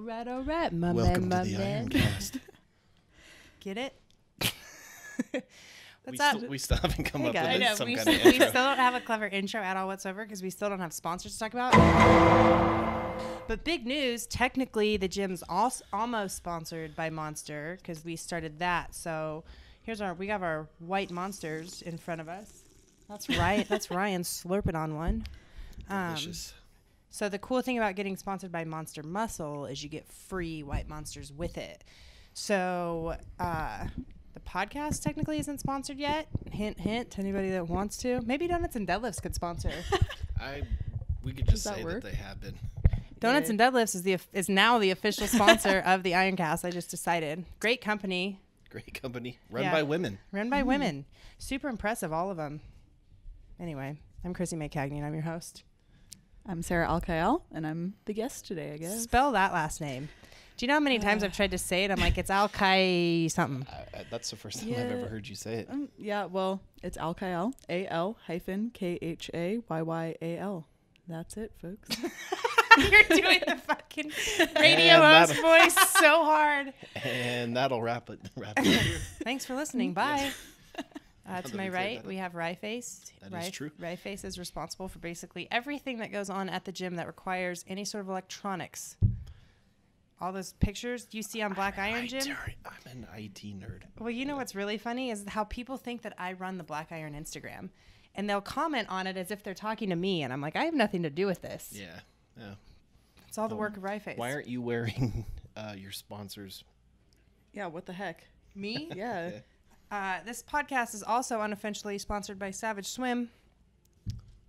right. My Welcome man, to the my man. Ironcast. Get it? We still haven't come up I with know. some We kind of still intro. don't have a clever intro at all whatsoever because we still don't have sponsors to talk about. But big news, technically the gym's almost sponsored by Monster because we started that. So we have our white monsters in front of us. That's right. That's Ryan slurping on one. Delicious. So the cool thing about getting sponsored by Monster Muscle is you get free white monsters with it. So the podcast technically isn't sponsored yet. Hint, hint to anybody that wants to. Maybe Donuts and Deadlifts could sponsor. We could just say that they have been. Donuts and Deadlifts is now the official sponsor of the Ironcast. I just decided. Great company. Great company. Run by women. Run by women. Super impressive, all of them. Anyway, I'm Chrissy May Cagney, and I'm your host. I'm Sarah Al-Khayyal, and I'm the guest today, I guess. Spell that last name. Do you know how many times I've tried to say it? I'm like, it's Al-Khay something. That's the first time I've ever heard you say it. Yeah, well, it's Al-Khayyal, A-L-K-H-A-Y-Y-A-L. That's it, folks. You're doing the fucking radio host voice so hard. And that'll wrap it here. Thanks for listening. Bye. To my right, we have Ryeface. That is true. Ryeface is responsible for basically everything that goes on at the gym that requires any sort of electronics. All those pictures you see on Black Iron Gym. I'm an IT nerd. Well, you know what's really funny is how people think that I run the Black Iron Instagram. And they'll comment on it as if they're talking to me. And I'm like, I have nothing to do with this. Yeah. It's all the work of Ryeface. Why aren't you wearing your sponsors? Yeah, what the heck? Me? Yeah. This podcast is also unofficially sponsored by Savage Swim.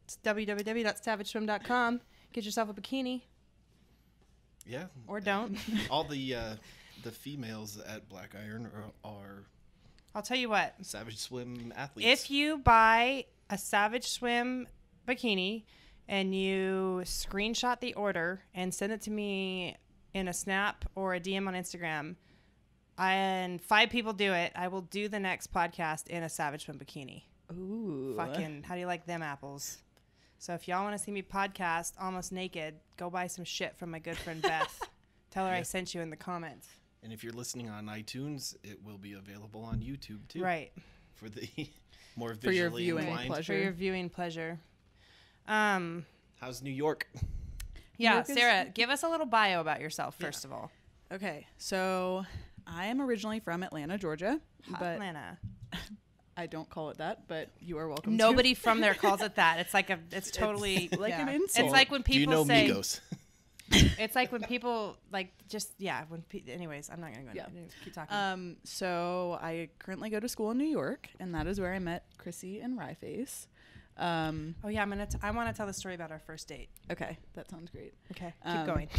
It's www.savageswim.com. Get yourself a bikini. Yeah. Or don't. All the females at Black Iron are I'll tell you what. Savage Swim athletes. If you buy a Savage Swim bikini and you screenshot the order and send it to me in a snap or a DM on Instagram, and 5 people do it, I will do the next podcast in a Savage Swim bikini. Ooh. Fucking, how do you like them apples? So if y'all want to see me podcast almost naked, go buy some shit from my good friend Beth. Tell her I sent you in the comments. And if you're listening on iTunes, it will be available on YouTube too. Right. For the more visually For your viewing inclined. pleasure. For your viewing pleasure. How's New York? Yeah, Sarah, give us a little bio about yourself, first of all. Okay, so I am originally from Atlanta, Georgia. Hot but Atlanta. I don't call it that, but you are welcome Nobody from there calls it that. It's like it's totally like an insult. It's like when people Do you know say Migos? It's like when people anyways, I'm not going to go into it. Keep talking. So I currently go to school in New York, and that is where I met Chrissy and Ryeface. I want to tell the story about our first date. Okay, that sounds great. Okay, keep going.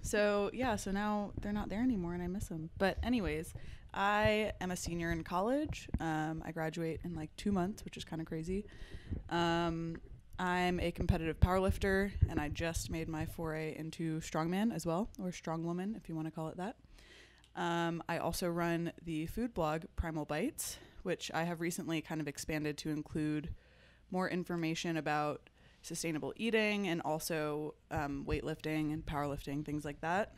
So now they're not there anymore, and I miss them. But anyways, I am a senior in college. I graduate in like 2 months, which is kind of crazy. I'm a competitive powerlifter, and I just made my foray into strongman as well, or strongwoman, if you want to call it that. I also run the food blog Primal Bites, which I have recently kind of expanded to include more information about sustainable eating and also weightlifting and powerlifting, things like that.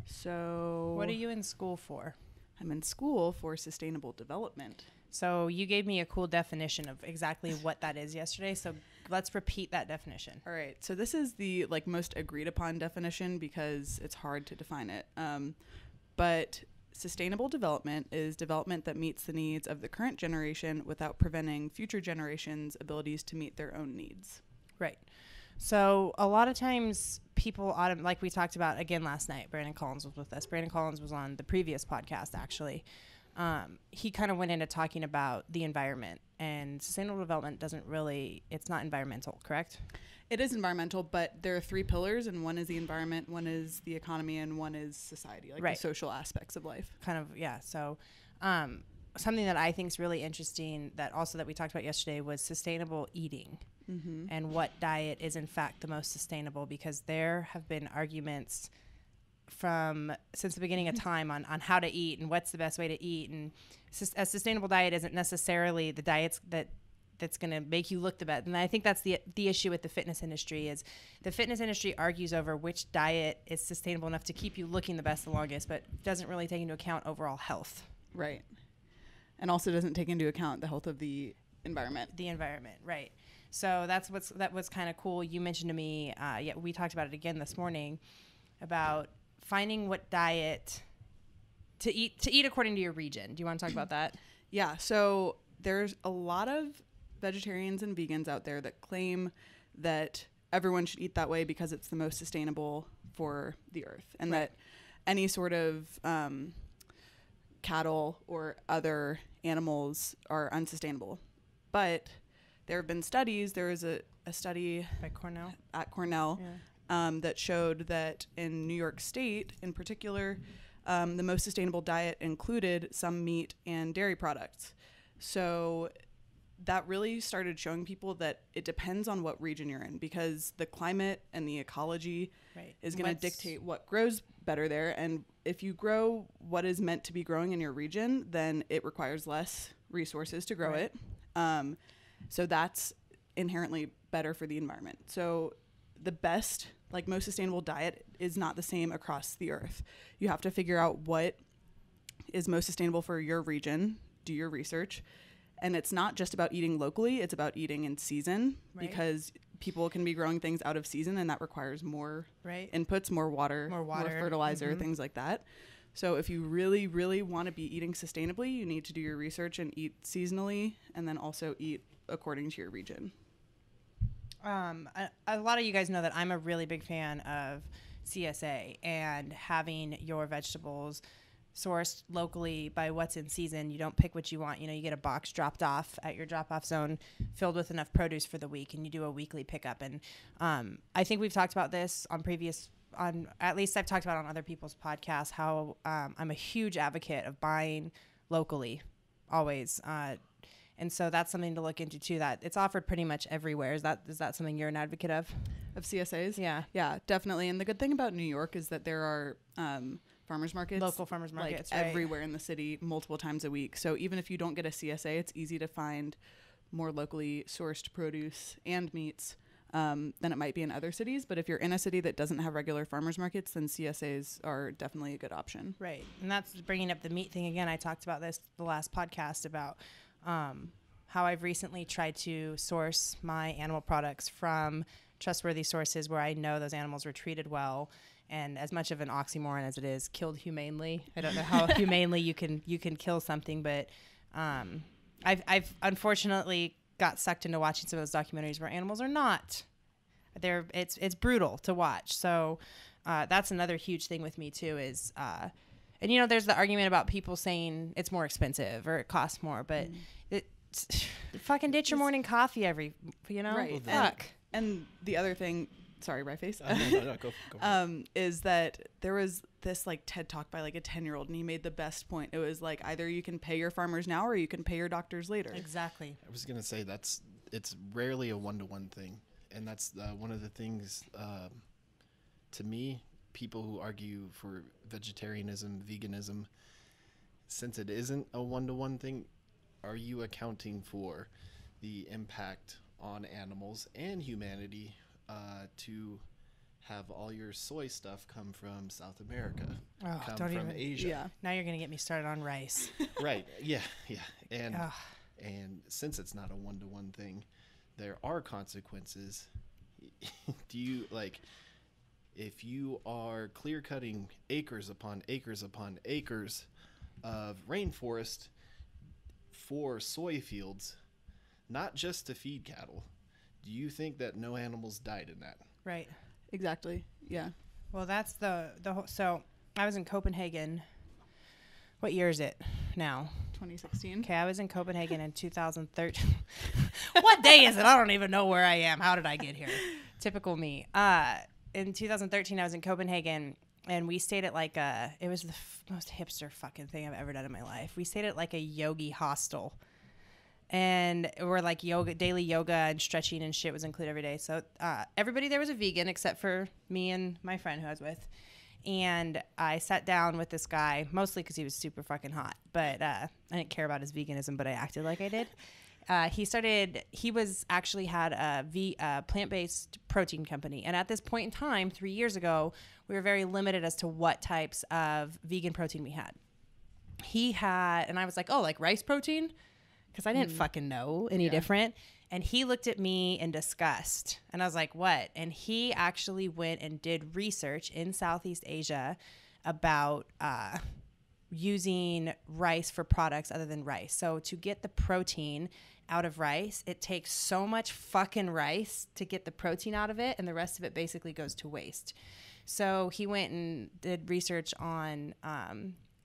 So What are you in school for? I'm in school for sustainable development. So you gave me a cool definition of exactly what that is yesterday. So let's repeat that definition. All right. So this is the most agreed upon definition because it's hard to define it. But sustainable development is development that meets the needs of the current generation without preventing future generations' abilities to meet their own needs. Right. So a lot of times people, like we talked about again last night, Brandon Collins was with us. Brandon Collins was on the previous podcast, actually. He kind of went into talking about the environment, and sustainable development it's not environmental, correct? It is environmental, but there are 3 pillars, and one is the environment, one is the economy, and one is society, like the social aspects of life. Kind of, yeah. So something that I think is really interesting that we talked about yesterday was sustainable eating. Mm-hmm. And what diet is in fact the most sustainable, because there have been arguments since the beginning of time on how to eat and what's the best way to eat. And a sustainable diet isn't necessarily the diets that that's going to make you look the best. And I think that's the issue with the fitness industry is the fitness industry argues over which diet is sustainable enough to keep you looking the best the longest, but doesn't really take into account overall health. Right. And also doesn't take into account the health of the environment. The environment, right. So that was kind of cool. You mentioned to me, we talked about it again this morning, about finding what diet to eat according to your region. Do you want to talk about that? Yeah. So there's a lot of vegetarians and vegans out there that claim that everyone should eat that way because it's the most sustainable for the earth, and that any sort of cattle or other animals are unsustainable. But there have been studies. There was a study at Cornell that showed that in New York State, in particular, the most sustainable diet included some meat and dairy products. So that really started showing people that it depends on what region you're in, because the climate and the ecology is going to dictate what grows better there. And if you grow what is meant to be growing in your region, then it requires less resources to grow it. So that's inherently better for the environment. So the best, most sustainable diet is not the same across the earth. You have to figure out what is most sustainable for your region, do your research. And it's not just about eating locally, it's about eating in season, because people can be growing things out of season, and that requires more inputs, more water, more fertilizer, things like that. So if you really, really want to be eating sustainably, you need to do your research and eat seasonally, and then also eat according to your region. A lot of you guys know that I'm a really big fan of CSA, and having your vegetables sourced locally by what's in season. You don't pick what you want. You get a box dropped off at your drop-off zone filled with enough produce for the week, and you do a weekly pickup. And I think we've talked about this at least I've talked about on other people's podcasts, how I'm a huge advocate of buying locally always. And so that's something to look into too, that it's offered pretty much everywhere. Is that something you're an advocate of? Of CSAs? Yeah. Yeah, definitely. And the good thing about New York is that there are farmers markets. Local farmers markets, everywhere in the city, multiple times a week. So even if you don't get a CSA, it's easy to find more locally sourced produce and meats than it might be in other cities. But if you're in a city that doesn't have regular farmers markets, then CSAs are definitely a good option. Right. And that's bringing up the meat thing again. I talked about this the last podcast about how I've recently tried to source my animal products from trustworthy sources where I know those animals were treated well. And as much of an oxymoron as it is, killed humanely. I don't know how humanely you can kill something, but I've unfortunately got sucked into watching some of those documentaries where animals are not. It's brutal to watch. So that's another huge thing with me too. Is and there's the argument about people saying it's more expensive or it costs more, but fucking ditch your morning coffee every. Right. Fuck. And the other thing. Sorry, Ryeface. No, go is that there was this TED Talk by a 10-year-old, and he made the best point. It was either you can pay your farmers now or you can pay your doctors later. Exactly. I was gonna say it's rarely a one-to-one thing, and that's one of the things to me. People who argue for vegetarianism, veganism, since it isn't a one-to-one thing, are you accounting for the impact on animals and humanity? To have all your soy stuff come from South America, come from Asia. Yeah. Now you're going to get me started on rice. Right. Yeah. And since it's not a one-to-one thing, there are consequences. Do you if you are clear cutting acres upon acres upon acres of rainforest for soy fields, not just to feed cattle, do you think that no animals died in that? Right. Exactly. Yeah. Well, that's the whole. So I was in Copenhagen. What year is it now? 2016. Okay, I was in Copenhagen in 2013. What day is it? I don't even know where I am. How did I get here? Typical me. In 2013, I was in Copenhagen, and we stayed at it was the most hipster fucking thing I've ever done in my life. We stayed at a yogi hostel. And we're daily yoga and stretching and shit was included every day. So everybody there was a vegan except for me and my friend who I was with. And I sat down with this guy, mostly because he was super fucking hot. But I didn't care about his veganism, but I acted like I did. he was actually had a plant-based protein company. And at this point in time, 3 years ago, we were very limited as to what types of vegan protein we had. He had, and I was like, oh, like rice protein? Because I didn't fucking know any different. And he looked at me in disgust. And I was like, what? And he actually went and did research in Southeast Asia about using rice for products other than rice. So to get the protein out of rice, it takes so much fucking rice to get the protein out of it, and the rest of it basically goes to waste. So he went and did research on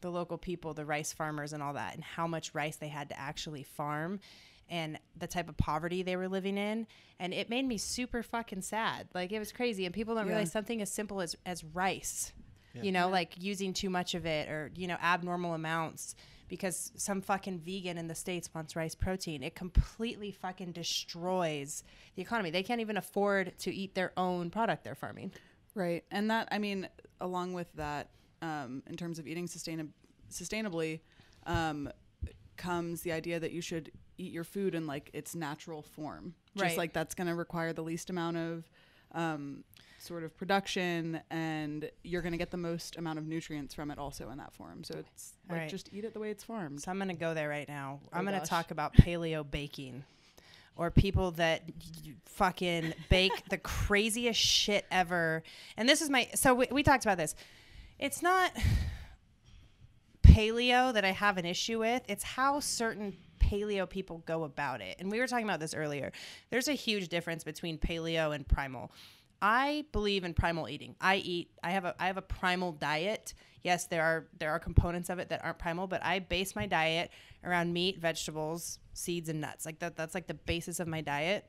the local people, the rice farmers and all that, and how much rice they had to actually farm and the type of poverty they were living in. And it made me super fucking sad. Like, it was crazy. And people don't realize something as simple as rice, you know, like using too much of it, or, you know, abnormal amounts, because some fucking vegan in the States wants rice protein. It completely fucking destroys the economy. They can't even afford to eat their own product they're farming. Right. And that, I mean, along with that, in terms of eating sustainably, comes the idea that you should eat your food in like its natural form. Just like that's going to require the least amount of sort of production, and you're going to get the most amount of nutrients from it also in that form. So it's like just eat it the way it's formed. So I'm going to go there right now. I'm going to talk about paleo baking, or people that fucking bake the craziest shit ever. And this is so we talked about this. It's not paleo that I have an issue with. It's how certain paleo people go about it. And we were talking about this earlier. There's a huge difference between paleo and primal. I believe in primal eating. I have a primal diet. Yes, there are components of it that aren't primal, but I base my diet around meat, vegetables, seeds, and nuts. Like that's like the basis of my diet.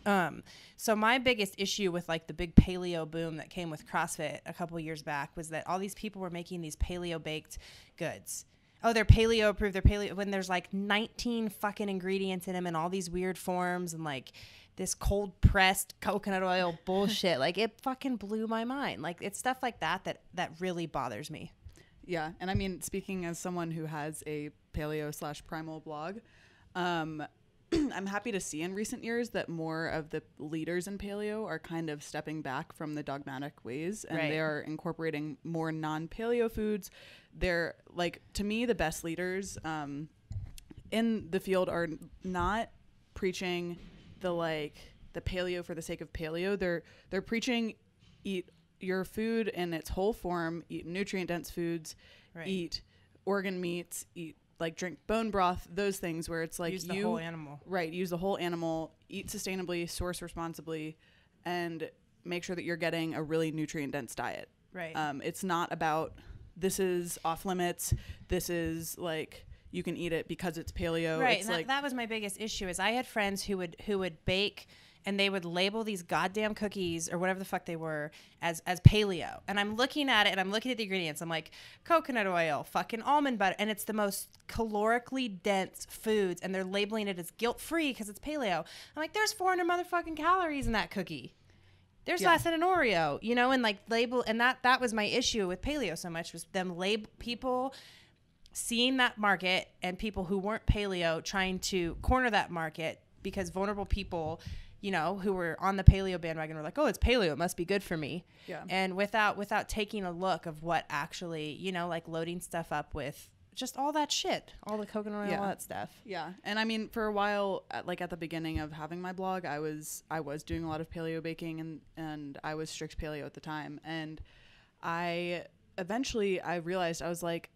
So my biggest issue with like the big paleo boom that came with CrossFit a couple years back was that all these people were making these paleo baked goods. Oh, they're paleo approved. They're paleo, when there's like 19 fucking ingredients in them and all these weird forms and like this cold pressed coconut oil bullshit. Like, it fucking blew my mind. Like, it's stuff like that really bothers me. Yeah. And I mean, speaking as someone who has a paleo/primal blog, I'm happy to see in recent years that more of the leaders in paleo are kind of stepping back from the dogmatic ways, and they are incorporating more non-paleo foods. They're like, to me, the best leaders in the field are not preaching the paleo for the sake of paleo. They're preaching eat your food in its whole form, eat nutrient dense foods, eat organ meats, drink bone broth, those things where it's like use the whole animal. Right. Use the whole animal, eat sustainably, source responsibly, and make sure that you're getting a really nutrient dense diet. Right. It's not about this is off limits. This is like, you can eat it because it's paleo. Right. It's and that was my biggest issue is I had friends who would bake, and they would label these goddamn cookies or whatever the fuck they were as paleo. And I'm looking at it, and I'm looking at the ingredients. I'm like, coconut oil, fucking almond butter. And it's the most calorically dense foods. And they're labeling it as guilt-free because it's paleo. I'm like, there's 400 motherfucking calories in that cookie. There's less than an Oreo, you know, and like label. And that was my issue with paleo so much, was them people seeing that market and people who weren't paleo trying to corner that market because vulnerable people, you know, who were on the paleo bandwagon were like, oh, it's paleo, it must be good for me. Yeah. And without taking a look of what actually, you know, like loading stuff up with just all that shit, all the coconut oil, all that stuff. Yeah. And I mean, for a while, at the beginning of having my blog, I was doing a lot of paleo baking, and I was strict paleo at the time. And I realized, I was like,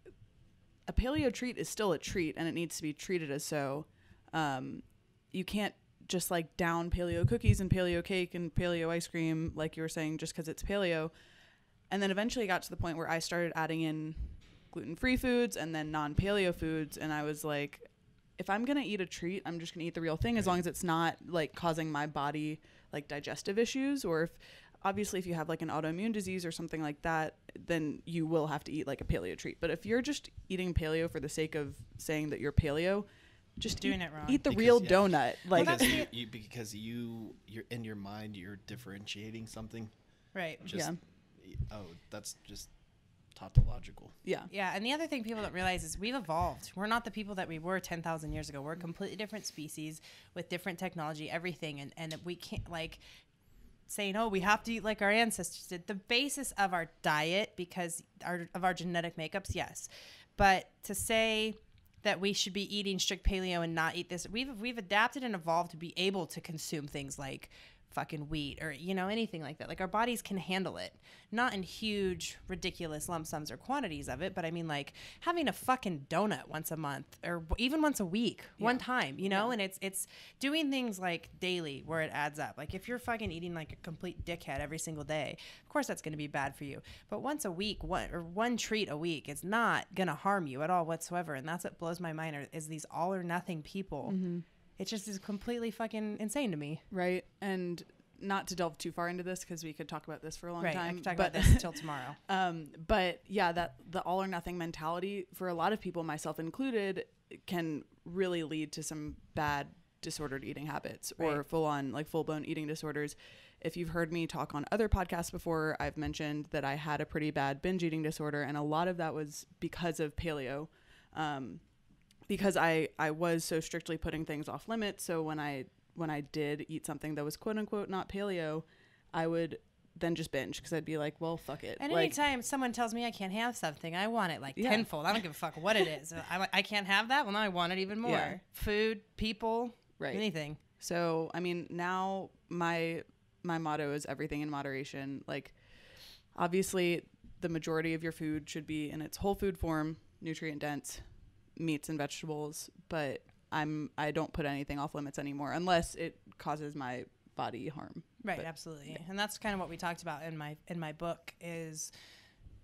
a paleo treat is still a treat, and it needs to be treated as so. You can't just like down paleo cookies and paleo cake and paleo ice cream, like you were saying, just because it's paleo. And then eventually it got to the point where I started adding in gluten-free foods and then non-paleo foods. And I was like, if I'm going to eat a treat, I'm just going to eat the real thing, as long as it's not like causing my body like digestive issues, or if you have like an autoimmune disease or something like that, then you will have to eat like a paleo treat. But if you're just eating paleo for the sake of saying that you're paleo, just doing it wrong. Eat the real donut. Like, because you're in your mind, you're differentiating something. Right. Just, oh, that's just tautological. Yeah. Yeah, and the other thing people don't realize is we've evolved. We're not the people that we were 10,000 years ago. We're a completely different species with different technology, everything, and we can't, like, saying, oh, we have to eat like our ancestors did. The basis of our diet, because of our genetic makeups, yes. But to say that we should be eating strict paleo and not eat this, we've adapted and evolved to be able to consume things like fucking wheat or, you know, anything like that. Like, our bodies can handle it, not in huge, ridiculous lump sums or quantities of it, but I mean, like, having a fucking donut once a month or even once a week, one time, you know, and it's doing things like daily where it adds up. Like, if you're fucking eating like a complete dickhead every single day, of course that's going to be bad for you. But once a week, one treat a week is not going to harm you at all whatsoever. And that's what blows my mind is these all or nothing people. Mm-hmm. It just is completely fucking insane to me. Right. And not to delve too far into this because we could talk about this for a long time. I could talk about this until tomorrow. But yeah, that the all or nothing mentality for a lot of people, myself included, can really lead to some bad disordered eating habits or full-blown eating disorders. If you've heard me talk on other podcasts before, I've mentioned that I had a pretty bad binge eating disorder, and a lot of that was because of paleo. Because I was so strictly putting things off limits. So when I did eat something that was quote unquote not paleo, I would then just binge because I'd be like, well, fuck it. And anytime someone tells me I can't have something, I want it like tenfold. I don't give a fuck what it is. I can't have that. Well, now I want it even more. Yeah. Food, people, anything. So, I mean, now my motto is everything in moderation. Like, obviously the majority of your food should be in its whole food form, nutrient dense, meats and vegetables, but I don't put anything off limits anymore unless it causes my body harm. Right, but, absolutely. Yeah. And that's kind of what we talked about in my book is,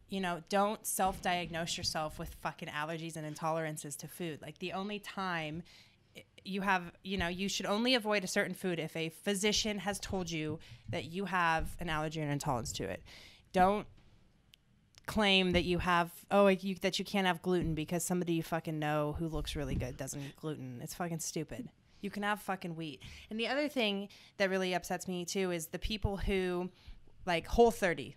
you know, don't self-diagnose yourself with fucking allergies and intolerances to food. Like, the only time you have, you know, you should only avoid a certain food if a physician has told you that you have an allergy or an intolerance to it. Don't claim that you have that you can't have gluten because somebody you fucking know who looks really good doesn't eat gluten. It's fucking stupid. You can have fucking wheat. And the other thing that really upsets me too is the people who, like, Whole30,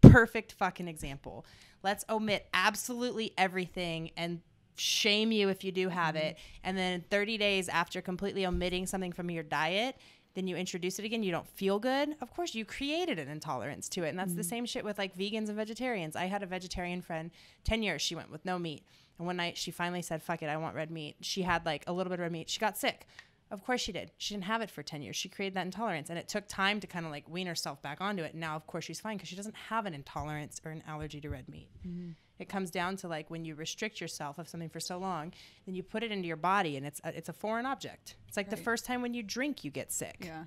perfect fucking example. Let's omit absolutely everything and shame you if you do have it, and then 30 days after completely omitting something from your diet, then you introduce it again, you don't feel good. Of course, you created an intolerance to it. And that's the same shit with, like, vegans and vegetarians. I had a vegetarian friend, 10 years, she went with no meat. And one night she finally said, fuck it, I want red meat. She had, like, a little bit of red meat. She got sick. Of course she did. She didn't have it for 10 years. She created that intolerance. And it took time to kind of, like, wean herself back onto it. And now, of course, she's fine because she doesn't have an intolerance or an allergy to red meat. Mm-hmm. It comes down to, like, when you restrict yourself of something for so long, then you put it into your body and it's a foreign object. It's like the first time when you drink, you get sick. Yeah.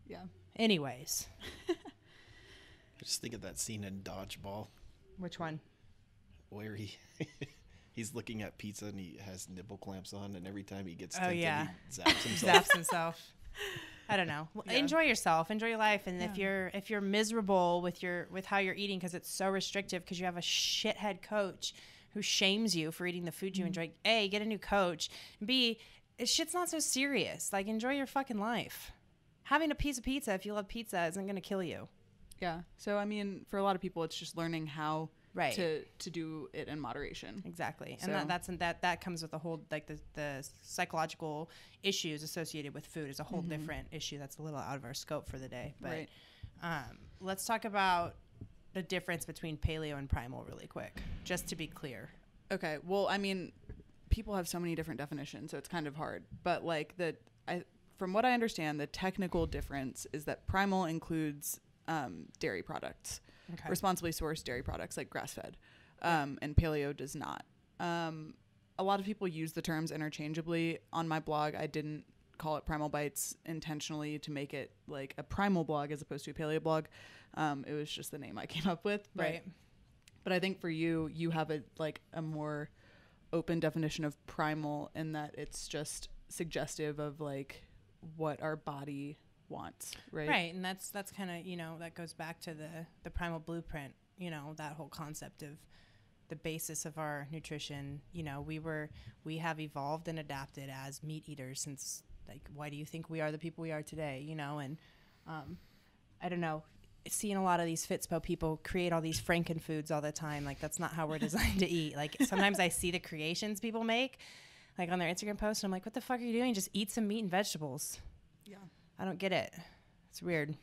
Yeah. Anyways. I just think of that scene in Dodgeball. Which one? Where he's looking at pizza and he has nipple clamps on, and every time he gets tempted, he zaps himself. Zaps himself. I don't know. Enjoy yourself. Enjoy your life. And if you're miserable with how you're eating because it's so restrictive because you have a shithead coach who shames you for eating the food you enjoy, A, get a new coach. B, shit's not so serious. Like, enjoy your fucking life. Having a piece of pizza, if you love pizza, isn't going to kill you. Yeah. So, I mean, for a lot of people, it's just learning how to do it in moderation. Exactly. So. And that comes with the whole, like, the psychological issues associated with food is a whole different issue that's a little out of our scope for the day. But let's talk about the difference between paleo and primal really quick, just to be clear. Okay. Well, I mean, people have so many different definitions, so it's kind of hard. But, like, from what I understand, the technical difference is that primal includes dairy products, responsibly sourced dairy products like grass-fed, and paleo does not. A lot of people use the terms interchangeably. On my blog, I didn't call it Primal Bites intentionally to make it like a primal blog as opposed to a paleo blog. It was just the name I came up with. But I think for you have a more open definition of primal in that it's just suggestive of, like, what our body wants, right? And that's kind of, you know, that goes back to the primal blueprint, you know, that whole concept of the basis of our nutrition. You know, we have evolved and adapted as meat eaters since, like, why do you think we are the people we are today, you know? And I don't know, seeing a lot of these Fitspo people create all these Franken foods all the time. Like, that's not how we're designed to eat. Like, sometimes I see the creations people make, like on their Instagram post, and I'm like, what the fuck are you doing? Just eat some meat and vegetables. Yeah. I don't get it. It's weird.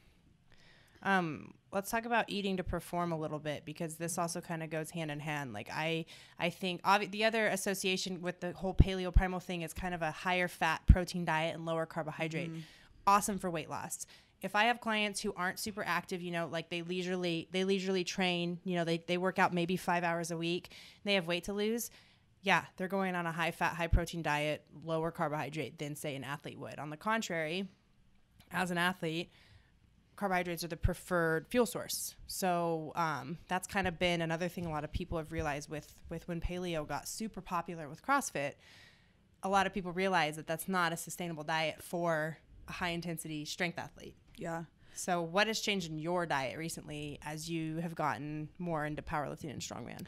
Let's talk about eating to perform a little bit, because this also kind of goes hand in hand. Like, I think the other association with the whole Paleo Primal thing is kind of a higher fat protein diet and lower carbohydrate. Mm-hmm. Awesome for weight loss. If I have clients who aren't super active, you know, like they leisurely train, you know, they work out maybe 5 hours a week, and they have weight to lose. Yeah, they're going on a high fat, high protein diet, lower carbohydrate than, say, an athlete would. On the contrary, as an athlete, carbohydrates are the preferred fuel source. So that's kind of been another thing a lot of people have realized with when paleo got super popular with CrossFit. A lot of people realize that that's not a sustainable diet for a high intensity strength athlete. Yeah. So what has changed in your diet recently as you have gotten more into powerlifting and strongman?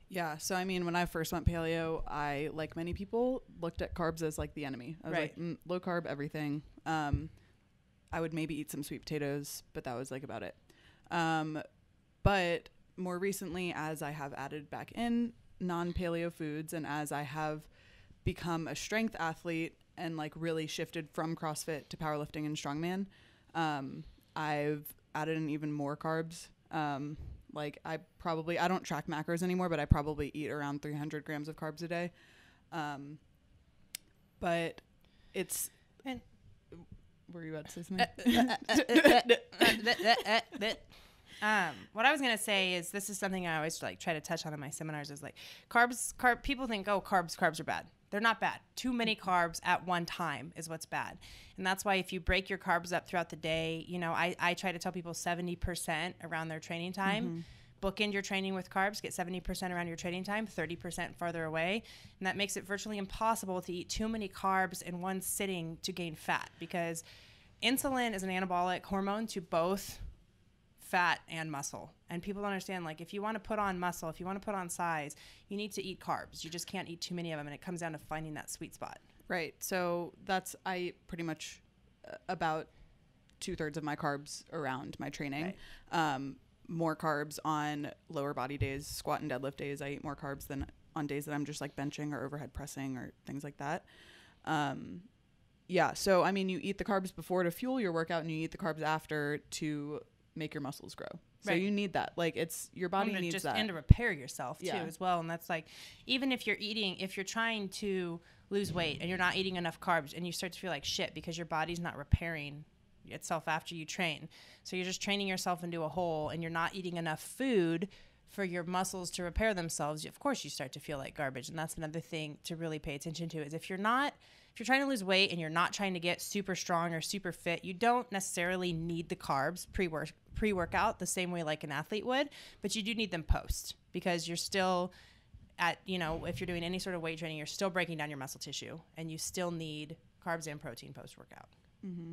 Yeah. So, I mean, when I first went paleo, I, like many people, looked at carbs as like the enemy. I was like, low carb, everything. I would maybe eat some sweet potatoes, but that was like about it. But more recently, as I have added back in non-paleo foods, and as I have become a strength athlete and like really shifted from CrossFit to powerlifting and strongman, I've added in even more carbs. Like I don't track macros anymore, but I probably eat around 300 grams of carbs a day. But it's... Were you about to say something? What I was going to say is, this is something I always like try to touch on in my seminars, is like people think, oh, carbs are bad. They're not bad. Too many carbs at one time is what's bad. And that's why if you break your carbs up throughout the day, you know, I try to tell people 70% around their training time. Mm-hmm. Bookend your training with carbs, get 70% around your training time, 30% farther away. And that makes it virtually impossible to eat too many carbs in one sitting to gain fat, because insulin is an anabolic hormone to both fat and muscle. And people don't understand, like, if you want to put on muscle, if you want to put on size, you need to eat carbs. You just can't eat too many of them. And it comes down to finding that sweet spot. Right. So I eat pretty much about 2/3 of my carbs around my training. Right. More carbs on lower body days, squat and deadlift days. I eat more carbs than on days that I'm just like benching or overhead pressing or things like that. Yeah. So, I mean, you eat the carbs before to fuel your workout, and you eat the carbs after to make your muscles grow. So you need that. Like, it's your body needs just, that. And to repair yourself too as well. And that's like, even if you're trying to lose weight and you're not eating enough carbs, and you start to feel like shit because your body's not repairing itself after you train. So you're just training yourself into a hole, and you're not eating enough food for your muscles to repair themselves. Of course you start to feel like garbage. And that's another thing to really pay attention to, is if you're trying to lose weight and you're not trying to get super strong or super fit, you don't necessarily need the carbs pre-workout the same way like an athlete would, but you do need them post, because you're still if you're doing any sort of weight training, you're still breaking down your muscle tissue, and you still need carbs and protein post-workout. Mm-hmm.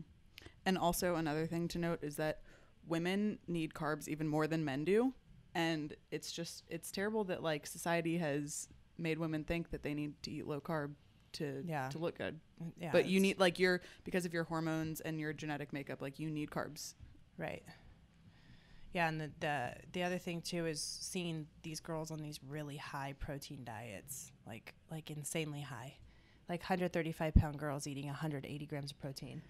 And also another thing to note is that women need carbs even more than men do. And it's terrible that like society has made women think that they need to eat low carb to look good. Yeah, but you need, like, because of your hormones and your genetic makeup, like, you need carbs. Right. Yeah. And the other thing too is seeing these girls on these really high protein diets, like insanely high, like 135-pound girls eating 180 grams of protein.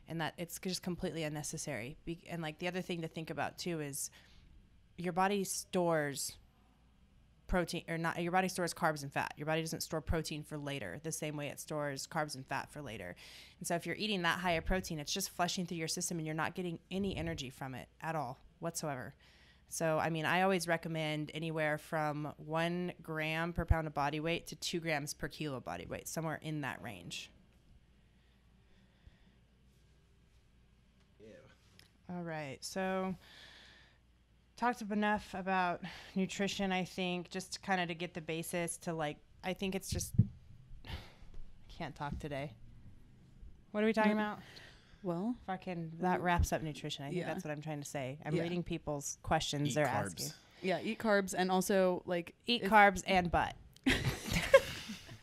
And that it's just completely unnecessary. And like the other thing to think about too is your body stores protein, or not, your body stores carbs and fat. Your body doesn't store protein for later the same way it stores carbs and fat for later. And so if you're eating that high of protein, it's just flushing through your system, and you're not getting any energy from it at all whatsoever. So, I mean, I always recommend anywhere from 1 gram per pound of body weight to 2 grams per kilo of body weight, somewhere in that range. All right, so talked enough about nutrition, I think, just kind of to get the basis to, like, I think it's just, I can't talk today. What are we talking about? Well, that wraps up nutrition. I think that's what I'm trying to say. I'm reading people's questions they're asking. Yeah, eat carbs, and also, like, eat carbs and butt.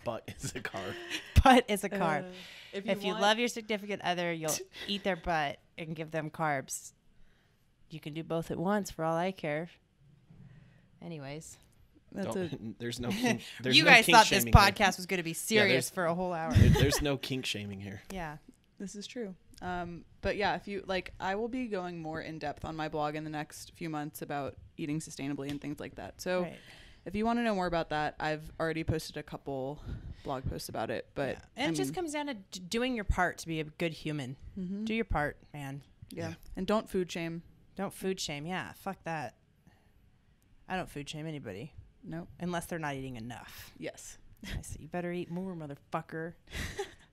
Butt is a carb. Butt is a carb. If you love your significant other, you'll eat their butt and give them carbs. you can do both at once for all I care. Anyways. There's no kink, there's you no guys kink thought this shaming podcast was going to be serious for a whole hour. There's no kink shaming here. Yeah. This is true. But yeah, if you like, I will be going more in depth on my blog in the next few months about eating sustainably and things like that. So if you want to know more about that, I've already posted a couple blog posts about it. But and it just comes down to doing your part to be a good human. Mm-hmm. Do your part, man. Yeah. And don't food shame. Don't food shame. Yeah. Fuck that. I don't food shame anybody. Nope. Unless they're not eating enough. Yes. I say, you better eat more, motherfucker.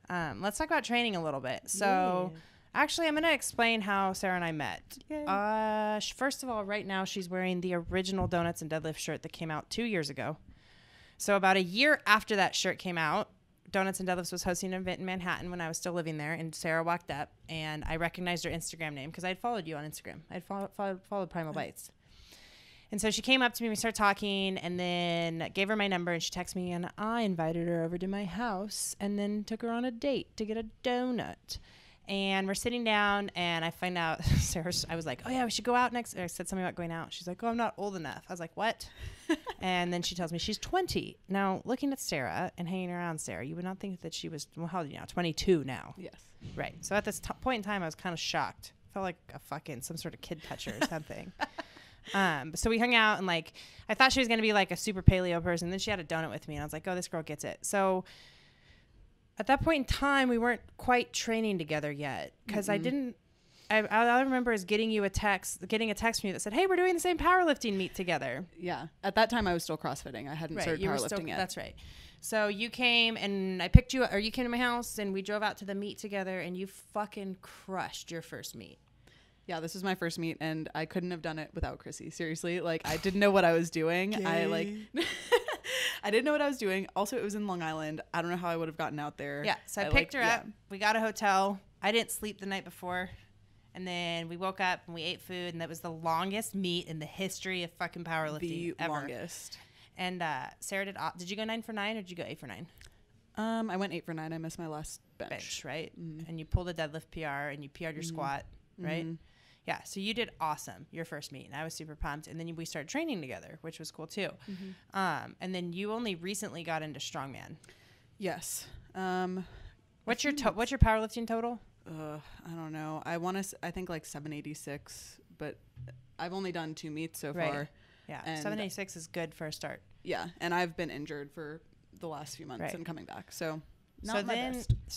Let's talk about training a little bit. So, actually, I'm going to explain how Sarah and I met. First of all, right now, she's wearing the original Donuts and Deadlift shirt that came out 2 years ago. So, about a year after that shirt came out, Donuts and Deadlifts was hosting an event in Manhattan when I was still living there, and Sarah walked up, and I recognized her Instagram name because I had followed you on Instagram. I had followed Primal Bites. And so she came up to me, we started talking, and then gave her my number, and she texted me, and I invited her over to my house and then took her on a date to get a donut. And we're sitting down, and I find out, I was like, oh, yeah, we should go out next. I said something about going out. She's like, oh, I'm not old enough. I was like, what? And then she tells me she's 20. Now, looking at Sarah and hanging around Sarah, you would not think that she was, well, how old are you now? 22 now. Yes. Right. So at this point in time, I was kind of shocked. Felt like some sort of kid toucher or something. So we hung out, and like I thought she was gonna be like a super paleo person. Then she had a donut with me, and I was like, oh, this girl gets it. So at that point in time, we weren't quite training together yet because I remember is getting a text from you that said, hey, we're doing the same powerlifting meet together. Yeah. At that time, I was still CrossFitting. I hadn't started powerlifting yet. That's right. So you came, and I picked you up, or you came to my house, and we drove out to the meet together, and you fucking crushed your first meet. Yeah, this was my first meet, and I couldn't have done it without Chrissy. Seriously, like I didn't know what I was doing. I didn't know what I was doing. Also, it was in Long Island. I don't know how I would have gotten out there. Yeah, so I picked her up. We got a hotel. I didn't sleep the night before, and then we woke up and we ate food, and that was the longest meet in the history of fucking powerlifting ever. Longest. And Sarah did you go 9 for 9 or did you go 8 for 9? I went 8 for 9. I missed my last bench. Right? Mm-hmm. And you pulled a deadlift PR, and you PR'd your squat, right? Mm-hmm. Yeah, so you did awesome your first meet, and I was super pumped. And then we started training together, which was cool too. Mm-hmm. And then you only recently got into strongman. Yes. What's your powerlifting total? I don't know. I think like 786, but I've only done 2 meets so far. Yeah, 786 is good for a start. Yeah, and I've been injured for the last few months and coming back, so. So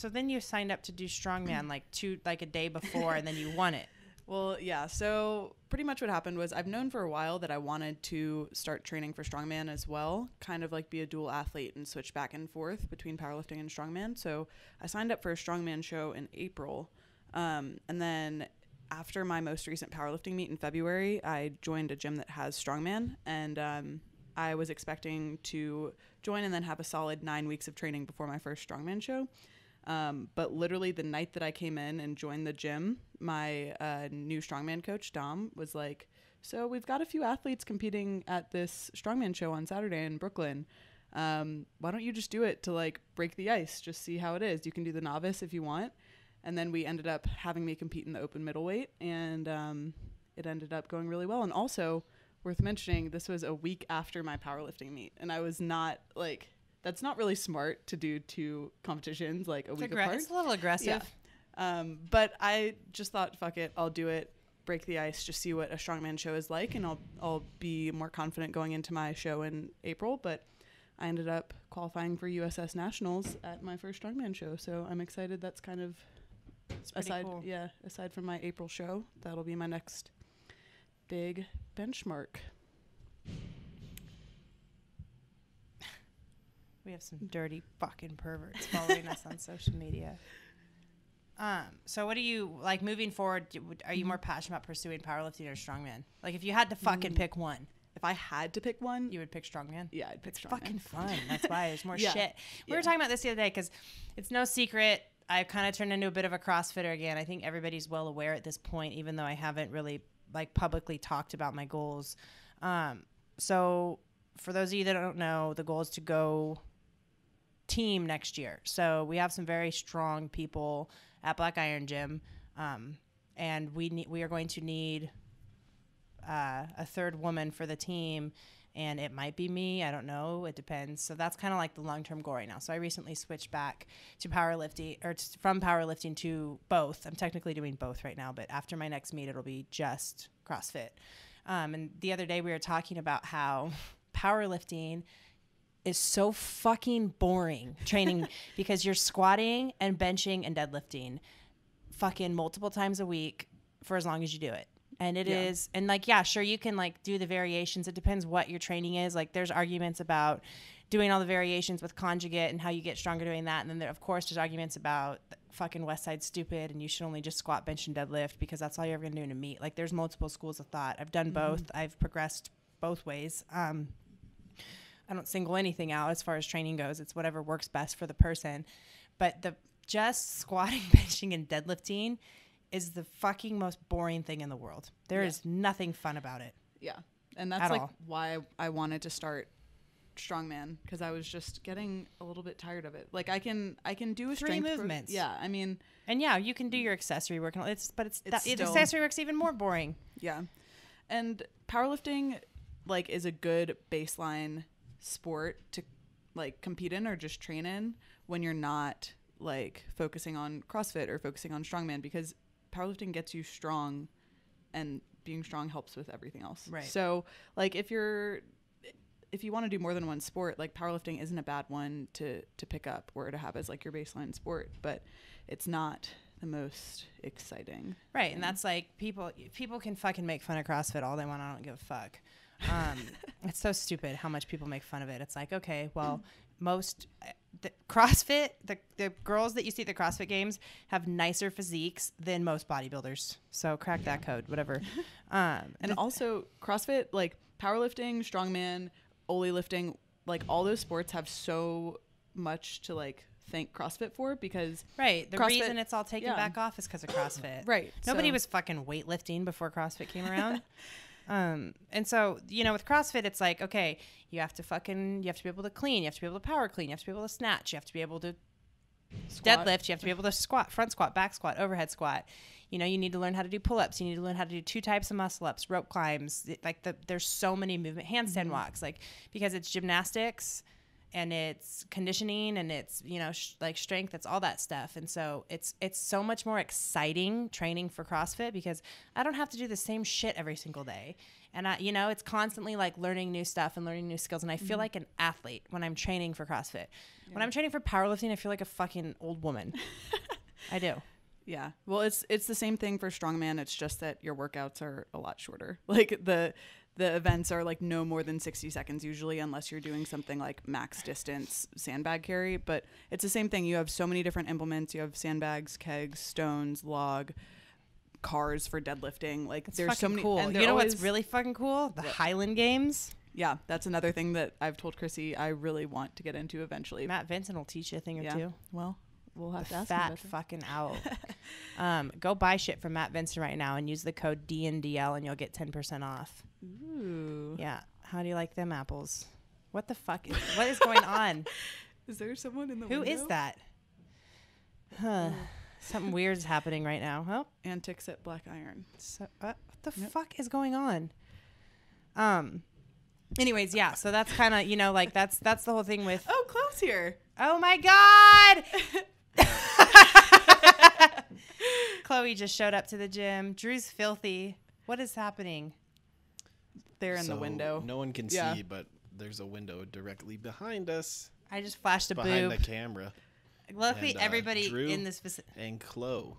then you signed up to do strongman like a day before, and then you won it. Well, yeah. So pretty much what happened was I've known for a while that I wanted to start training for strongman as well, kind of like be a dual athlete and switch back and forth between powerlifting and strongman. So I signed up for a strongman show in April. And then after my most recent powerlifting meet in February, I joined a gym that has strongman, and I was expecting to join and then have a solid 9 weeks of training before my first strongman show. But literally the night that I came in and joined the gym, my new strongman coach, Dom, was like, so we've got a few athletes competing at this strongman show on Saturday in Brooklyn. Why don't you just do it to like break the ice, just see how it is. You can do the novice if you want. And then we ended up having me compete in the open middleweight, and it ended up going really well. And also worth mentioning, this was a week after my powerlifting meet, and I was not like, that's not really smart to do 2 competitions like a week apart. It's a little aggressive. Yeah. But I just thought, fuck it, I'll do it, break the ice, just see what a strongman show is like, and I'll be more confident going into my show in April. But I ended up qualifying for USS Nationals at my first strongman show, so I'm excited. That's kind of aside from my April show, that'll be my next big benchmark. We have some dirty fucking perverts following us on social media. So what do you like moving forward? Are you more passionate about pursuing powerlifting or strongman? Like if you had to fucking pick one, if I had to pick one, you would pick strongman. Yeah, I'd pick strongman. Fucking fun. That's why there's more shit. We were talking about this the other day because it's no secret. I kind of turned into a bit of a CrossFitter again. I think everybody's well aware at this point, even though I haven't really like publicly talked about my goals. So for those of you that don't know, the goal is to go team next year. So we have some very strong people at Black Iron Gym, and we are going to need a third woman for the team, and it might be me. I don't know. It depends. So that's kind of like the long-term goal right now. So I recently switched back to powerlifting, or from powerlifting to both. I'm technically doing both right now, but after my next meet, it'll be just CrossFit. And the other day we were talking about how powerlifting is so fucking boring training because you're squatting and benching and deadlifting fucking multiple times a week for as long as you do it. And it is, and like, yeah, sure, you can like do the variations. It depends what your training is. Like there's arguments about doing all the variations with conjugate and how you get stronger doing that. And then there, of course, there's arguments about fucking West Side stupid and you should only just squat, bench, and deadlift because that's all you're ever gonna do in a meet. Like there's multiple schools of thought. I've done both. I've progressed both ways. I don't single anything out as far as training goes. It's whatever works best for the person. But the just squatting, benching, and deadlifting is the fucking most boring thing in the world. There is nothing fun about it. Yeah. And that's like why I wanted to start strongman, because I was just getting a little bit tired of it. Like I can do a 3 strength movements. Yeah, I mean, and yeah, you can do your accessory work, and the still, accessory work's even more boring. Yeah. And powerlifting like is a good baseline sport to like compete in or just train in when you're not like focusing on CrossFit or focusing on strongman, because powerlifting gets you strong, and being strong helps with everything else. Right. So like if you want to do more than one sport, like powerlifting isn't a bad one to pick up or to have as like your baseline sport, but it's not the most exciting. Right. And that's like people can fucking make fun of CrossFit all they want. I don't give a fuck. It's so stupid how much people make fun of it. It's like, okay, well, most the CrossFit, the girls that you see at the CrossFit games have nicer physiques than most bodybuilders. So crack that code, whatever. And also CrossFit, like powerlifting, strongman, Oli lifting, like all those sports have so much to like thank CrossFit for, because the CrossFit, reason it's all taken back off is because of CrossFit. Right. Nobody was fucking weightlifting before CrossFit came around. And so, you know, with CrossFit, it's like, okay, you have to be able to clean, you have to be able to power clean, you have to be able to snatch, you have to be able to deadlift, you have to be able to squat, front squat, back squat, overhead squat. You know, you need to learn how to do pull-ups, you need to learn how to do 2 types of muscle ups, rope climbs, there's so many movement, handstand walks, like, because it's gymnastics and it's conditioning and it's, you know, like strength, it's all that stuff. And so it's so much more exciting training for CrossFit because I don't have to do the same shit every single day. And you know, it's constantly like learning new stuff and learning new skills. And I feel like an athlete when I'm training for CrossFit. Yeah. When I'm training for powerlifting, I feel like a fucking old woman. I do. Yeah. Well, it's the same thing for strongman. It's just that your workouts are a lot shorter. Like the events are like no more than 60 seconds usually, unless you're doing something like max distance sandbag carry. But it's the same thing. You have so many different implements. You have sandbags, kegs, stones, log, cars for deadlifting. Like it's there's so many. Cool. And you know what's really fucking cool? The Highland Games. Yeah, that's another thing that I've told Chrissy I really want to get into eventually. Matt Vincent will teach you a thing or two. Well, we'll have to ask fat him fucking owl. Go buy shit from Matt Vincent right now and use the code DNDL and you'll get 10% off. Ooh. Yeah. How do you like them apples? What the fuck? What is going on? Is there someone in the window? Who is that? Huh. Something weird is happening right now. Oh. Antics at Black Iron. So, what the fuck is going on? Anyways, yeah. So that's kind of, you know, like that's the whole thing with. Oh, Chloe's here. Oh my God. Chloe just showed up to the gym. Drew's filthy. What is happening? They're in the window. No one can see, but there's a window directly behind us. I just flashed a behind boob. the camera. Luckily, everybody Drew in this vicinity and Chloe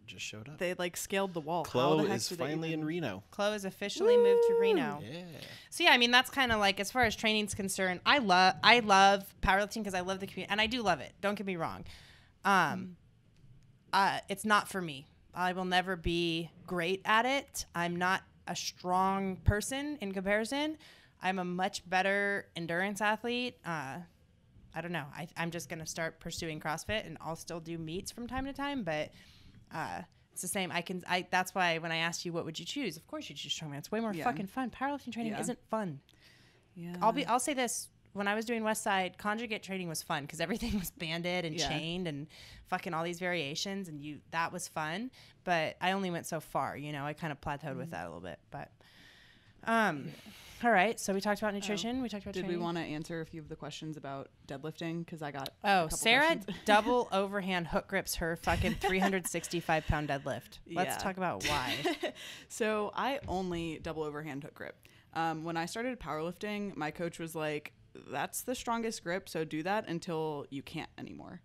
just showed up. They like scaled the wall. Chloe is finally in Reno. Chloe has officially moved to Reno. Yeah. So yeah, I mean that's kind of like, as far as training's concerned, I love powerlifting because I love the community and I do love it. Don't get me wrong. It's not for me. I will never be great at it. I'm not a strong person in comparison. I'm a much better endurance athlete. I don't know. I'm just going to start pursuing CrossFit and I'll still do meets from time to time, but it's the same. That's why when I asked you what would you choose, of course you choose strongman. It's way more fucking fun. Powerlifting training isn't fun. Yeah. I'll say this. When I was doing Westside, conjugate training was fun because everything was banded and chained and fucking all these variations, and that was fun. But I only went so far, you know. I kind of plateaued with that a little bit. But All right. So we talked about nutrition. We talked about Did training. we want to answer a few of the questions about deadlifting? Because I got a Oh, couple Sarah questions. double overhand hook grips her fucking 365-pound deadlift. Let's Yeah. talk about why. So I only double overhand hook grip. When I started powerlifting, my coach was like, that's the strongest grip, so do that until you can't anymore.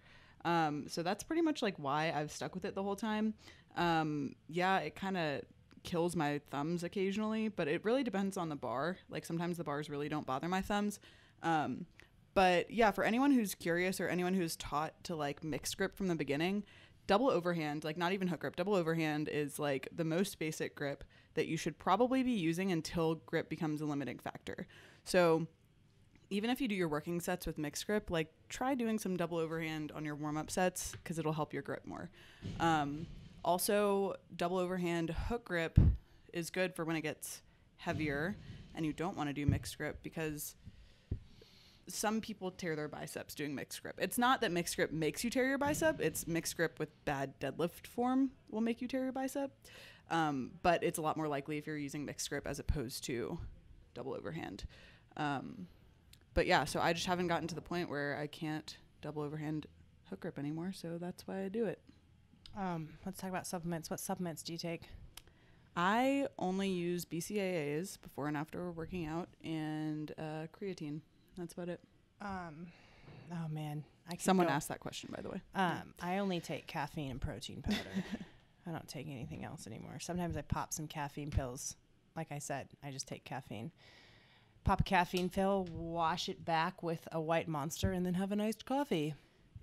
So that's pretty much like why I've stuck with it the whole time. Yeah, it kind of kills my thumbs occasionally, but it really depends on the bar. Like sometimes the bars really don't bother my thumbs. But yeah, for anyone who's curious or anyone who's taught to like mixed grip from the beginning, double overhand, like not even hook grip, double overhand is like the most basic grip that you should probably be using until grip becomes a limiting factor. So even if you do your working sets with mixed grip, like try doing some double overhand on your warm-up sets because it'll help your grip more. Also, double overhand hook grip is good for when it gets heavier and you don't want to do mixed grip because some people tear their biceps doing mixed grip. It's not that mixed grip makes you tear your bicep. It's mixed grip with bad deadlift form will make you tear your bicep. But it's a lot more likely if you're using mixed grip as opposed to double overhand. But yeah, so I just haven't gotten to the point where I can't double overhand hook grip anymore. So that's why I do it. Let's talk about supplements. What supplements do you take? I only use BCAAs before and after working out and creatine. That's about it. Oh man, Someone asked that question, by the way. I only take caffeine and protein powder. I don't take anything else anymore. Sometimes I pop some caffeine pills. Like I said, I just take caffeine. Pop a caffeine pill, wash it back with a white Monster, and then have an iced coffee.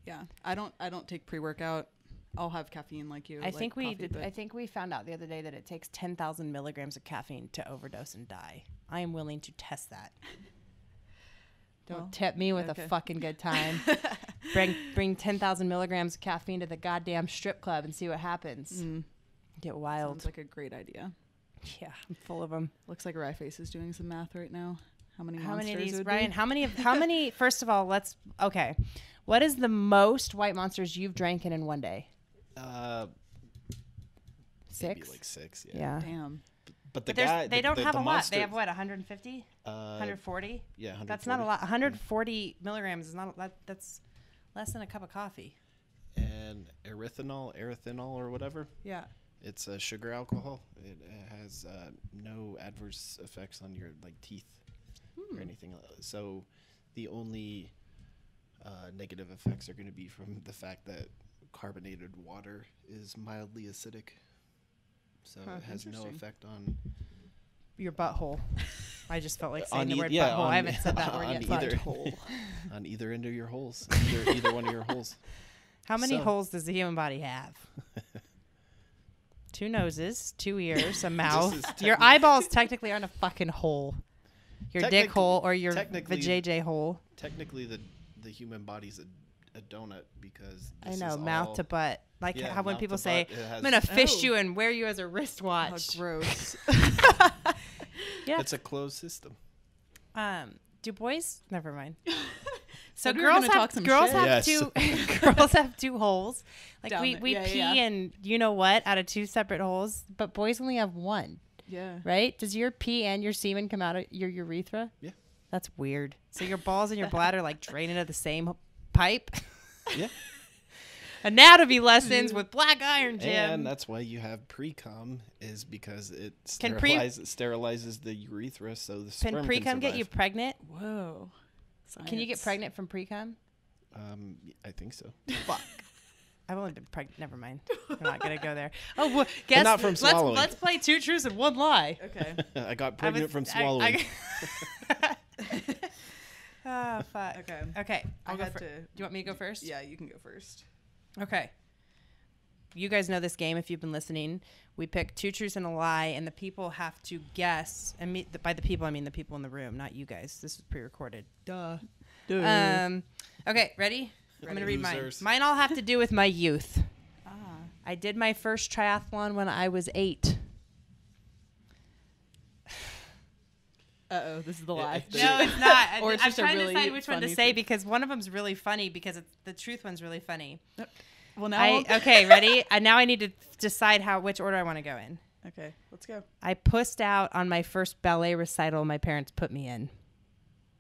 Yeah, I don't take pre-workout. I'll have caffeine like you. I think we found out the other day that it takes 10,000 milligrams of caffeine to overdose and die. I am willing to test that. Don't tip me with a fucking good time. Bring 10,000 milligrams of caffeine to the goddamn strip club and see what happens. Get wild. Sounds like a great idea. Yeah, I'm full of them. Looks like Ryeface is doing some math right now. How many of these, would Ryan? be? How many? First of all, okay. What is the most white Monsters you've drank in one day? 6. Maybe like 6. Yeah. Damn. But they don't have a lot. Monster, They have what? 150? 140? Yeah, 140. That's not a lot. 140 milligrams is not a lot. That's less than a cup of coffee. And erythanol, or whatever. Yeah. It's a sugar alcohol. It has no adverse effects on your teeth or anything. So the only negative effects are going to be from the fact that carbonated water is mildly acidic. So it has no effect on your butthole. I just felt like saying on the word yeah, butthole. on, I haven't said that word on yet. either, Butthole. on either end of your holes. Either one of your holes. How many holes does the human body have? 2 noses, 2 ears, a mouth. Your eyeballs technically aren't a fucking hole. Your dick hole or your vajayjay hole. Technically, the human body's a donut because I know, mouth to butt. Like how when people say, I'm going to fish you and wear you as a wristwatch. Oh, gross. Yeah. It's a closed system. Do boys? Never mind. So we were gonna talk some girls shit. have Yes. 2 girls have 2 holes. Like Down we there. pee Yeah. and you know what out of 2 separate holes, but boys only have 1. Yeah. Right? Does your pee and your semen come out of your urethra? Yeah. That's weird. So your balls and your bladder drain into the same pipe? Yeah. Anatomy lessons with Black Iron Jim. And that's why you have pre-cum is because it sterilizes the urethra so the sperm Can pre-cum get you pregnant? Whoa. Science. Can you get pregnant from pre-cum? I think so. Fuck. I've only been pregnant. Never mind. I'm not going to go there. Oh, well, guess. not from swallowing. Let's play 2 truths and 1 lie. Okay. I got pregnant from swallowing. Oh, fuck. Okay. I had to. Do you want me to go first? Yeah, you can go first. Okay. You guys know this game if you've been listening. We pick 2 truths and a lie, and the people have to guess. And by the people, I mean the people in the room, not you guys. This is pre-recorded. Duh. Okay, ready? I'm going to read Losers. mine. Mine all have to do with my youth. Ah. I did my first triathlon when I was 8. Uh-oh, this is the lie. No, it's not. Or it's I'm just a trying really to decide which one to funny say thing. because one of them's really funny because the truth one's really funny. Well, now. Okay, ready? Now I need to decide which order I want to go in. Okay, let's go. I pussed out on my first ballet recital my parents put me in.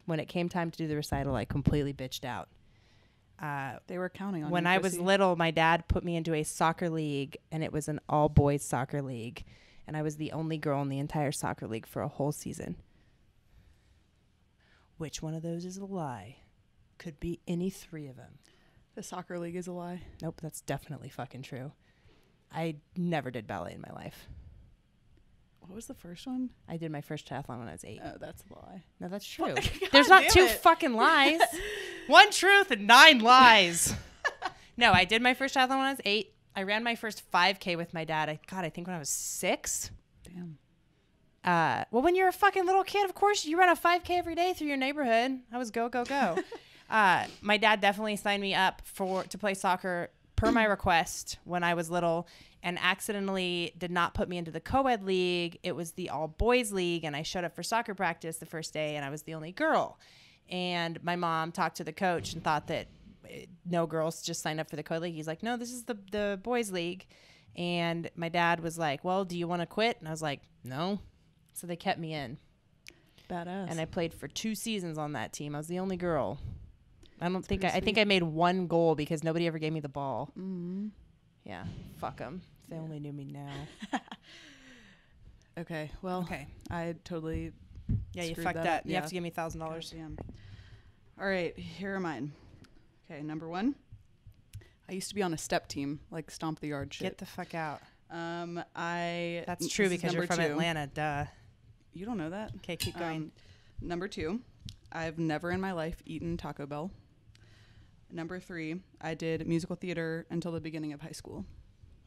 When it came time to do the recital, I completely bitched out. They were counting on When you, I was pussy. little, my dad put me into a soccer league, and it was an all-boys soccer league. And I was the only girl in the entire soccer league for a whole season. Which one of those is a lie? Could be any three of them. The soccer league is a lie. Nope, that's definitely fucking true. I never did ballet in my life. What was the first one? I did my first triathlon when I was 8. Oh, that's a lie. No, that's true. God There's not damn 2 it. fucking lies. One truth and 9 lies. No, I did my first triathlon when I was 8. I ran my first 5K with my dad. I think when I was 6. Damn. Well, when you're a fucking little kid, of course, you run a 5K every day through your neighborhood. I was go, go, go. My dad definitely signed me up to play soccer per my request when I was little, and accidentally did not put me into the co-ed league. It was the all-boys league, and I showed up for soccer practice the first day, and I was the only girl. And my mom talked to the coach and thought that no girls just signed up for the co-ed league. He's like, no, this is the boys league. And my dad was like, well, do you want to quit? And I was like, no. So they kept me in. Badass. And I played for 2 seasons on that team. I was the only girl. I think Pretty I think sweet. I made 1 goal because nobody ever gave me the ball. Mm-hmm. Yeah, fuck them. If they only knew me now. Okay, well, Okay. I totally Yeah, you screwed fucked that that. up. You Yeah. have to give me $1,000. Damn. All right, here are mine. Okay, number 1. I used to be on a step team, like stomp the yard shit. Get the fuck out. That's true this is because you're number from 2. Atlanta. Duh. You don't know that. Okay, keep going. Number 2, I've never in my life eaten Taco Bell. Number 3, I did musical theater until the beginning of high school.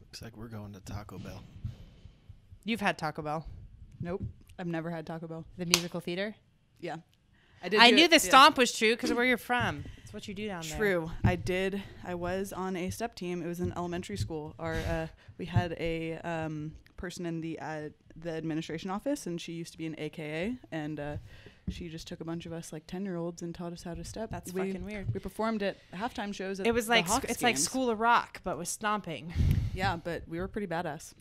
Looks like we're going to Taco Bell. You've had Taco Bell. Nope, I've never had Taco Bell. The musical theater? Yeah, I knew the stomp was true because of where you're from. It's what you do down there. True. I was on a step team. It was in elementary school. We had a person in the administration office, and she used to be an AKA, and she just took a bunch of us like 10-year-olds and taught us how to step. That's fucking weird. We performed at halftime shows. At It was the like Hawks it's like games. School of Rock, but with stomping. Yeah, but we were pretty badass.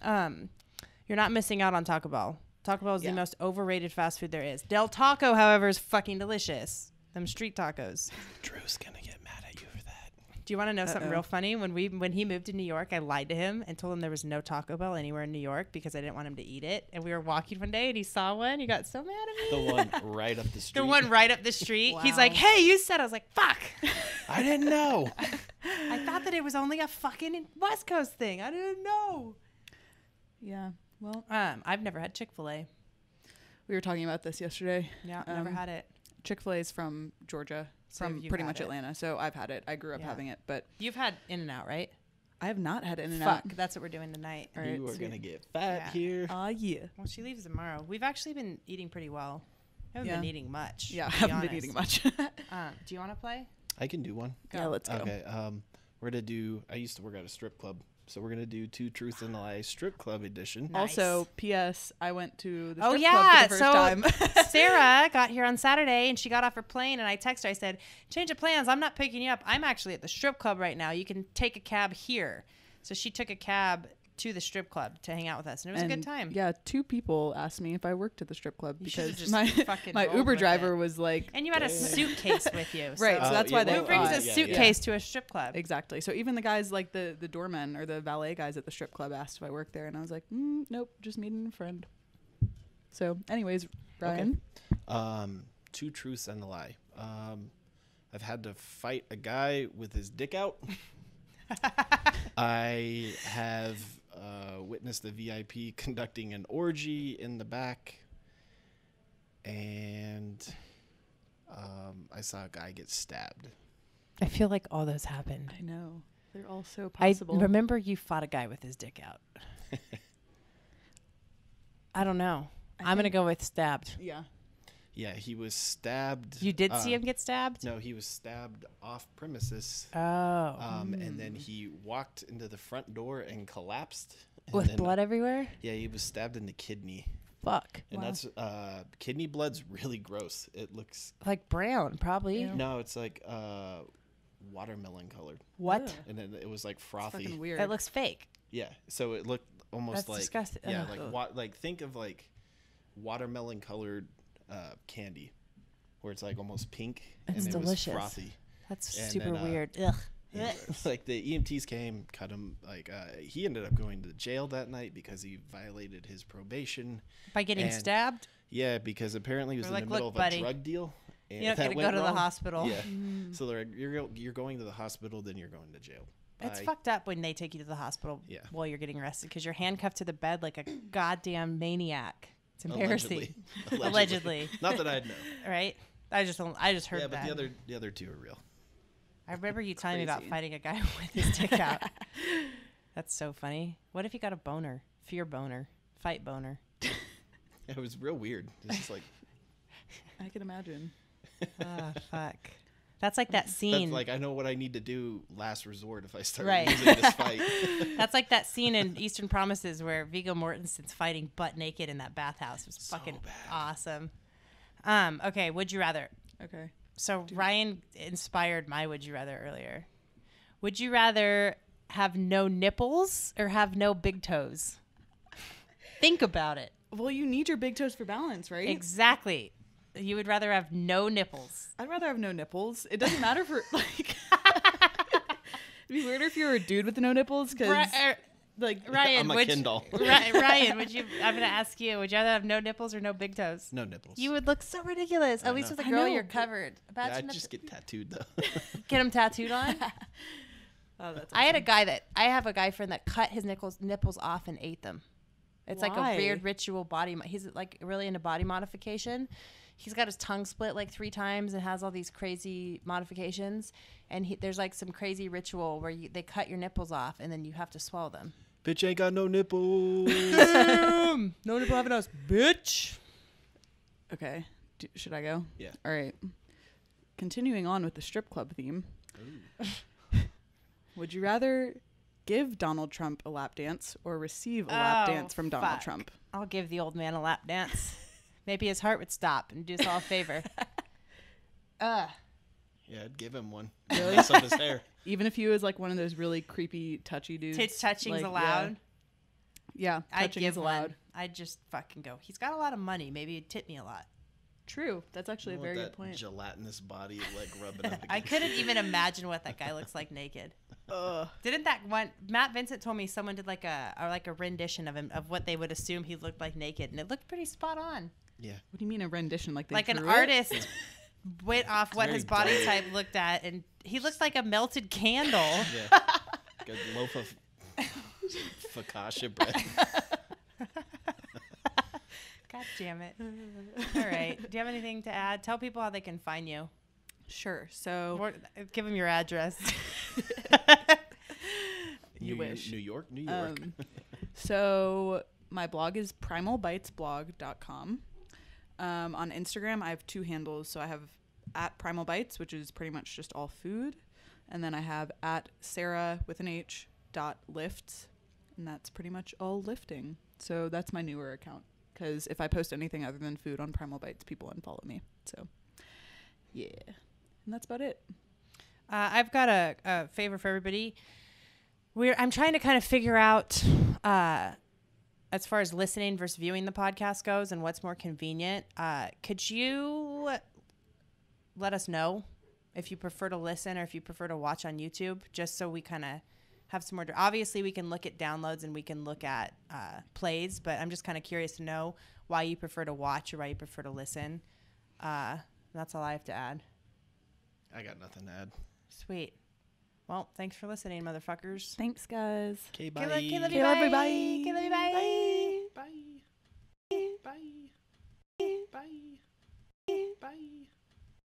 You're not missing out on Taco Bell. Taco Bell is Yeah. the most overrated fast food there is. Del Taco, however, is fucking delicious. Them street tacos. Drew's gonna get mad at you for that. Do you want to know something Uh-oh. real funny? When he moved to New York, I lied to him and told him there was no Taco Bell anywhere in New York because I didn't want him to eat it. And we were walking one day and he saw one. He got so mad at me. The one right up the street. The one right up the street. He's Wow. like, "Hey, you said." I was like, "Fuck." I didn't know. I thought that it was only a fucking West Coast thing. I didn't know. Yeah. Well, I've never had Chick-fil-A. we were talking about this yesterday. Yeah, never had it. Chick-fil-A is from Georgia, So from you've pretty had much it. Atlanta. So I've had it. I grew up Yeah. having it, but You've had In-N-Out, right? I have not had In-N-Out. Fuck, that's what we're doing tonight. All right, You are sweet. gonna get fat Yeah. here. Yeah. Well, she leaves tomorrow. We've actually been eating pretty well. I haven't been Yeah. eating much. Yeah, I to be haven't been honest. eating much. Do you want to play? I can do one. Go. Yeah, let's go. Okay. We're gonna do. I used to work at a strip club, so we're gonna do 2 Truths and a Lie strip club edition. Nice. Also, P.S. I went to the Oh, strip yeah, club for the first so- time. Sarah got here on Saturday and she got off her plane and I texted her. I said, "Change of plans. I'm not picking you up. I'm actually at the strip club right now. You can take a cab here." So she took a cab to the strip club to hang out with us, and it was a good time. Yeah, 2 people asked me if I worked at the strip club You should've because just fucking my rolled Uber with driver it. was like, And you had a suitcase with you. right. So Oh, that's yeah, why they well, Who brings a thought- yeah, suitcase to a strip club? Exactly. So even the guys like the doormen or the valet guys at the strip club asked if I worked there, and I was like, nope, just meeting a friend. So, anyways, Ryan. 2 Truths and a Lie. I've had to fight a guy with his dick out. I have witnessed the VIP conducting an orgy in the back. And I saw a guy get stabbed. I feel like all those happened. I know they're all so I possible. remember you fought a guy with his dick out. I don't know. I'm going to go with stabbed. Yeah. Yeah, he was stabbed. You did see him get stabbed? No, he was stabbed off premises. Oh. And then he walked into the front door and collapsed. And With then, blood everywhere? Yeah, he was stabbed in the kidney. Fuck. And Wow. that's kidney blood's really gross. It looks Like brown, probably. Yeah. no, it's like watermelon colored, What? Ugh. and then it was like It's frothy. fucking weird. It looks fake. Yeah, so it looked almost That's like disgusting. yeah, Ugh. like think of like watermelon colored candy, where it's like almost pink It's and delicious. it was frothy. That's And super then, weird. Ugh. And, like the EMTs came, cut him. Like he ended up going to jail that night because he violated his probation. By getting And- stabbed? Yeah, because apparently he was They're in like, the middle "Look, of buddy, a drug deal. And You don't that get to went go to the wrong. hospital. Yeah. So they're like, you're going to the hospital, then you're going to jail. It's Bye. fucked up when they take you to the hospital Yeah. while you're getting arrested because you're handcuffed to the bed like a goddamn maniac. It's embarrassing. Allegedly. Not that I'd know. Right? I just heard Yeah, but that. the other two are real. I remember you telling me about Crazy. fighting a guy with his dick out. That's so funny. What if he got a boner? Fear boner. Fight boner. It was real weird. It's just like I can imagine. Oh, fuck. That's like that scene. that's like I know what I need to do last resort if I start Right. losing this fight. That's like that scene in Eastern Promises where Viggo Mortensen's fighting butt naked in that bathhouse. It was So fucking bad. awesome. Okay, would you rather? Okay. So Ryan inspired my would you rather earlier. Would you rather have no nipples or have no big toes? Think about it. Well, you need your big toes for balance, right? Exactly. You would rather have no nipples. I'd rather have no nipples. It doesn't matter for like. It'd be weirder if you were a dude with no nipples, because like Ryan, I'm a would Kindle. Ryan, would you? I'm gonna ask you. Would you rather have no nipples or no big toes? No nipples. You would look so ridiculous. I At least know. with a I girl, know, you're but- covered. yeah, Imagine I'd just get tattooed though. get them tattooed on. Oh, that's I have a guy friend that cut his nipples off and ate them. It's like Why? a weird ritual he's like really into body modification. He's got his tongue split like 3 times and has all these crazy modifications. And there's like some crazy ritual where they cut your nipples off and then you have to swallow them. Bitch ain't got no nipples. No nipple having us, bitch. Okay. Should I go? Yeah. All right. Continuing on with the strip club theme. Would you rather give Donald Trump a lap dance or receive a lap dance from Donald fuck. Trump? I'll give the old man a lap dance. Maybe his heart would stop and do us all a favor. Yeah, I'd give him one. Mess up his hair. Even if he was like one of those really creepy, touchy dudes. Tits touching's like, allowed. Yeah, I'd touching give is allowed. one. I'd just fucking go. He's got a lot of money. Maybe he'd tip me a lot. True. That's actually You a want very that good point. gelatinous body like rubbing up against I couldn't even imagine what that guy looks like naked. Ugh. Didn't that one? Matt Vincent told me someone did like a rendition of him of what they would assume he looked like naked, and it looked pretty spot on. Yeah. What do you mean a rendition? Like they Like an drew it? artist went off what very his body dark. type looked at, and he looked like a melted candle. Yeah. Good loaf of focaccia bread. God damn it! All right. Do you have anything to add? Tell people how they can find you. Sure. So Or give them your address. You wish. New York, New York. So my blog is primalbitesblog.com. On Instagram, I have 2 handles. So I have at Primal Bites, which is pretty much just all food. And then I have at Sarah with an H .lifts. And that's pretty much all lifting. So that's my newer account. Because if I post anything other than food on Primal Bites, people unfollow me. So yeah. And that's about it. I've got a favor for everybody. I'm trying to kind of figure out, as far as listening versus viewing the podcast goes, and what's more convenient. Could you let us know if you prefer to listen or if you prefer to watch on YouTube, just so we kind of have some more. Obviously, we can look at downloads and we can look at plays, but I'm just kind of curious to know why you prefer to watch or why you prefer to listen. That's all I have to add. I got nothing to add. Sweet. Well, thanks for listening, motherfuckers. Thanks, guys. Okay, bye. Love you, Love you, bye. bye. Love you, bye. Bye. Bye. Bye. Bye.